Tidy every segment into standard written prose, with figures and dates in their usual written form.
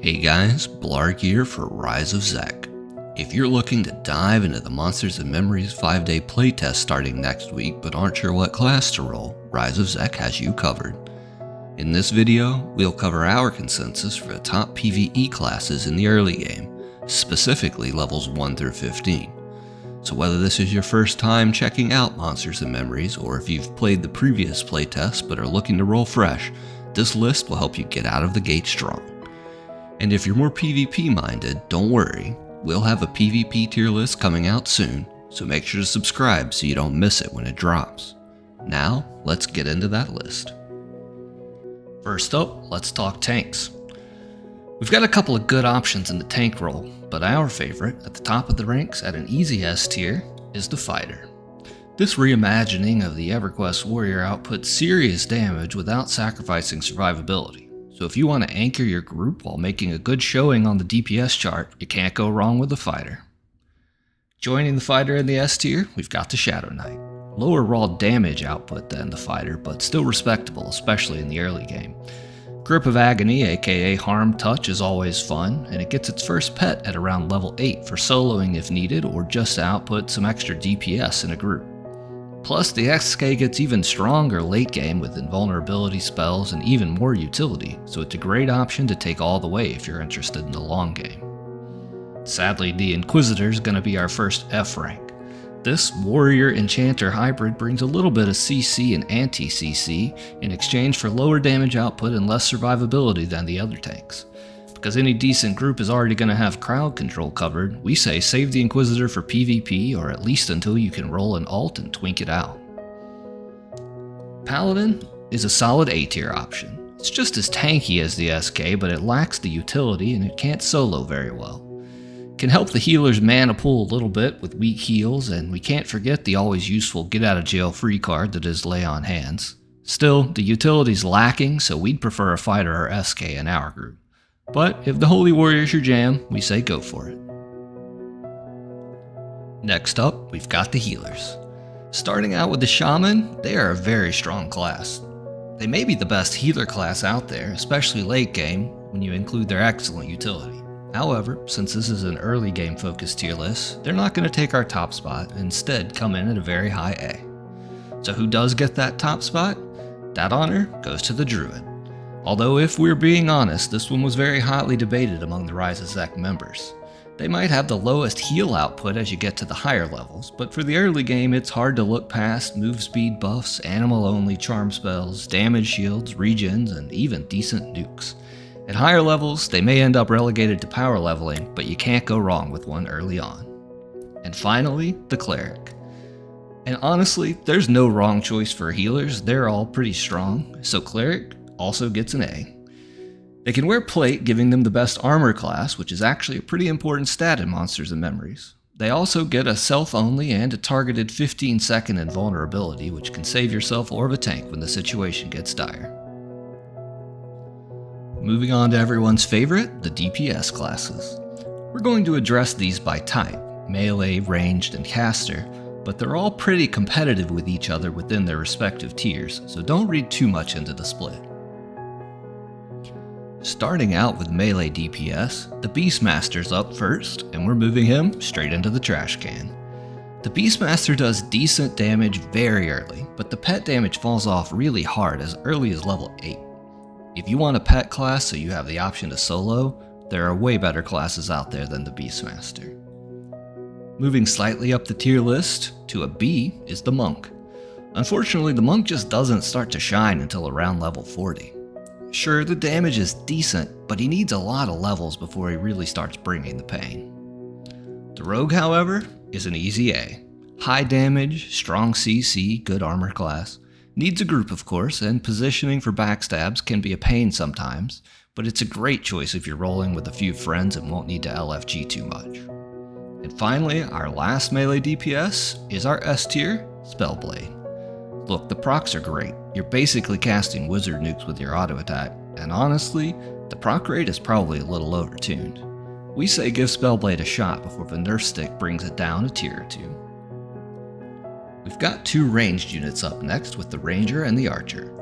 Hey guys, Blarg here for Rise of Zek. If you're looking to dive into the Monsters and Memories 5-day playtest starting next week but aren't sure what class to roll, Rise of Zek has you covered. In this video, we'll cover our consensus for the top PvE classes in the early game, specifically levels 1 through 15. So whether this is your first time checking out Monsters and Memories, or if you've played the previous playtest but are looking to roll fresh, this list will help you get out of the gate strong. And if you're more PvP minded, don't worry, we'll have a PvP tier list coming out soon, so make sure to subscribe so you don't miss it when it drops. Now, let's get into that list. First up, let's talk tanks. We've got a couple of good options in the tank role, but our favorite, at the top of the ranks at an easy S tier, is the fighter. This reimagining of the EverQuest warrior outputs serious damage without sacrificing survivability. So if you want to anchor your group while making a good showing on the DPS chart, you can't go wrong with the fighter. Joining the fighter in the S tier, we've got the Shadow Knight. Lower raw damage output than the fighter, but still respectable, especially in the early game. Grip of Agony, aka Harm Touch, is always fun, and it gets its first pet at around level 8 for soloing if needed, or just to output some extra DPS in a group. Plus, the SK gets even stronger late game with invulnerability spells and even more utility, so it's a great option to take all the way if you're interested in the long game. Sadly, the Inquisitor is going to be our first F rank. This Warrior Enchanter hybrid brings a little bit of CC and anti-CC in exchange for lower damage output and less survivability than the other tanks. Because any decent group is already going to have crowd control covered, we say save the Inquisitor for PvP, or at least until you can roll an ult and twink it out. Paladin is a solid A tier option. It's just as tanky as the SK, but it lacks the utility and it can't solo very well. It can help the healer's mana pool a little bit with weak heals, and we can't forget the always useful get out of jail free card that is Lay on Hands. Still, the utility's lacking, so we'd prefer a fighter or SK in our group. But if the Holy Warrior's your jam, we say go for it. Next up, we've got the healers. Starting out with the Shaman, they are a very strong class. They may be the best healer class out there, especially late game, when you include their excellent utility. However, since this is an early game focused tier list, they're not going to take our top spot and instead come in at a very high A. So who does get that top spot? That honor goes to the Druid. Although if we're being honest, this one was very hotly debated among the Rise of Zek members. They might have the lowest heal output as you get to the higher levels, but for the early game it's hard to look past move speed buffs, animal only charm spells, damage shields, regens, and even decent nukes. At higher levels, they may end up relegated to power leveling, but you can't go wrong with one early on. And finally, the Cleric. And honestly, there's no wrong choice for healers, they're all pretty strong, so Cleric also gets an A. They can wear plate, giving them the best armor class, which is actually a pretty important stat in Monsters and Memories. They also get a self-only and a targeted 15-second invulnerability, which can save yourself or a tank when the situation gets dire. Moving on to everyone's favorite, the DPS classes. We're going to address these by type, melee, ranged, and caster, but they're all pretty competitive with each other within their respective tiers, so don't read too much into the split. Starting out with melee DPS, the Beastmaster's up first, and we're moving him straight into the trash can. The Beastmaster does decent damage very early, but the pet damage falls off really hard as early as level 8. If you want a pet class so you have the option to solo, there are way better classes out there than the Beastmaster. Moving slightly up the tier list to a B is the Monk. Unfortunately, the Monk just doesn't start to shine until around level 40. Sure, the damage is decent, but he needs a lot of levels before he really starts bringing the pain. The Rogue, however, is an easy A. High damage, strong CC, good armor class. Needs a group, of course, and positioning for backstabs can be a pain sometimes, but it's a great choice if you're rolling with a few friends and won't need to LFG too much. And finally, our last melee DPS is our S tier, Spellblade. Look, the procs are great. You're basically casting wizard nukes with your auto attack, and honestly, the proc rate is probably a little overtuned. We say give Spellblade a shot before the nerf stick brings it down a tier or two. We've got two ranged units up next with the Ranger and the Archer.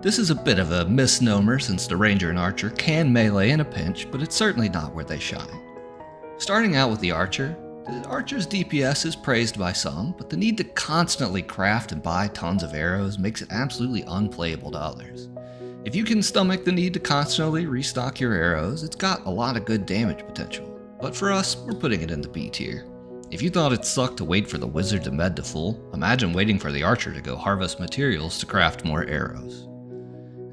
This is a bit of a misnomer since the Ranger and Archer can melee in a pinch, but it's certainly not where they shine. Starting out with the Archer's DPS is praised by some, but the need to constantly craft and buy tons of arrows makes it absolutely unplayable to others. If you can stomach the need to constantly restock your arrows, it's got a lot of good damage potential. But for us, we're putting it in the B tier. If you thought it sucked to wait for the wizard to med to full, imagine waiting for the Archer to go harvest materials to craft more arrows.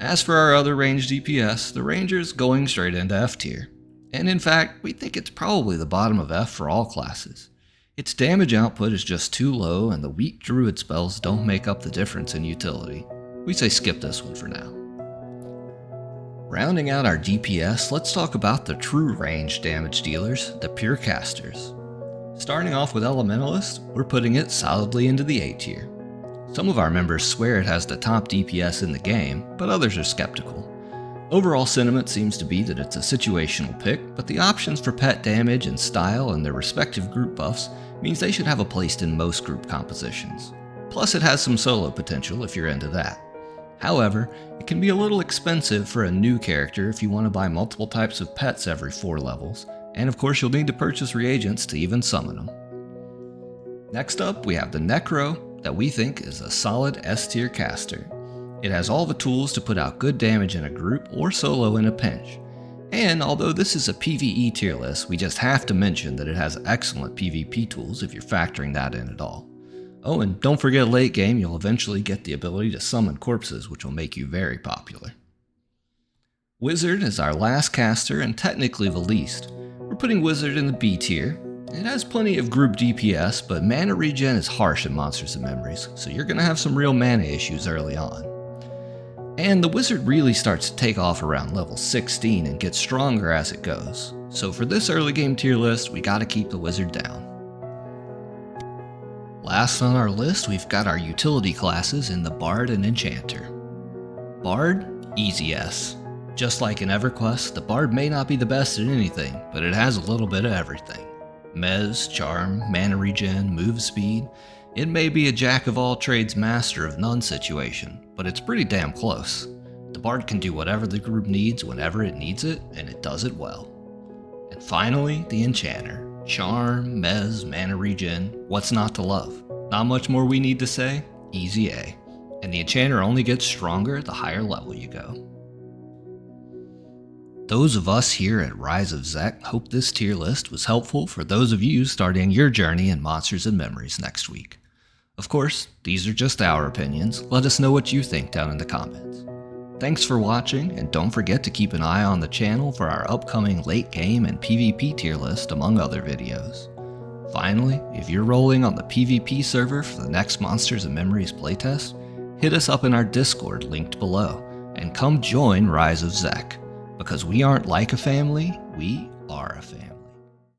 As for our other ranged DPS, the Ranger's going straight into F tier. And in fact, we think it's probably the bottom of F for all classes. Its damage output is just too low and the weak druid spells don't make up the difference in utility. We say skip this one for now. Rounding out our DPS, let's talk about the true ranged damage dealers, the pure casters. Starting off with Elementalist, we're putting it solidly into the A tier. Some of our members swear it has the top DPS in the game, but others are skeptical. Overall sentiment seems to be that it's a situational pick, but the options for pet damage and style and their respective group buffs means they should have a place in most group compositions. Plus it has some solo potential if you're into that. However, it can be a little expensive for a new character if you want to buy multiple types of pets every 4 levels, and of course you'll need to purchase reagents to even summon them. Next up, we have the Necro, that we think is a solid S tier caster. It has all the tools to put out good damage in a group or solo in a pinch. And although this is a PvE tier list, we just have to mention that it has excellent PvP tools if you're factoring that in at all. Oh, and don't forget late game, you'll eventually get the ability to summon corpses, which will make you very popular. Wizard is our last caster and technically the least. We're putting Wizard in the B tier. It has plenty of group DPS, but mana regen is harsh in Monsters and Memories, so you're going to have some real mana issues early on. And the Wizard really starts to take off around level 16 and gets stronger as it goes. So for this early game tier list, we gotta keep the Wizard down. Last on our list, we've got our utility classes in the Bard and Enchanter. Bard, easy S. Just like in EverQuest, the Bard may not be the best at anything, but it has a little bit of everything. Mez, charm, mana regen, move speed. It may be a jack of all trades master of none situation, but it's pretty damn close. The Bard can do whatever the group needs whenever it needs it, and it does it well. And finally, the Enchanter. Charm, Mez, mana regen, what's not to love? Not much more we need to say, easy A. And the Enchanter only gets stronger the higher level you go. Those of us here at Rise of Zek hope this tier list was helpful for those of you starting your journey in Monsters and Memories next week. Of course, these are just our opinions. Let us know what you think down in the comments. Thanks for watching, and don't forget to keep an eye on the channel for our upcoming late game and PvP tier list among other videos. Finally, if you're rolling on the PvP server for the next Monsters and Memories playtest, hit us up in our Discord linked below, and come join Rise of Zek. Because we aren't like a family, we are a family.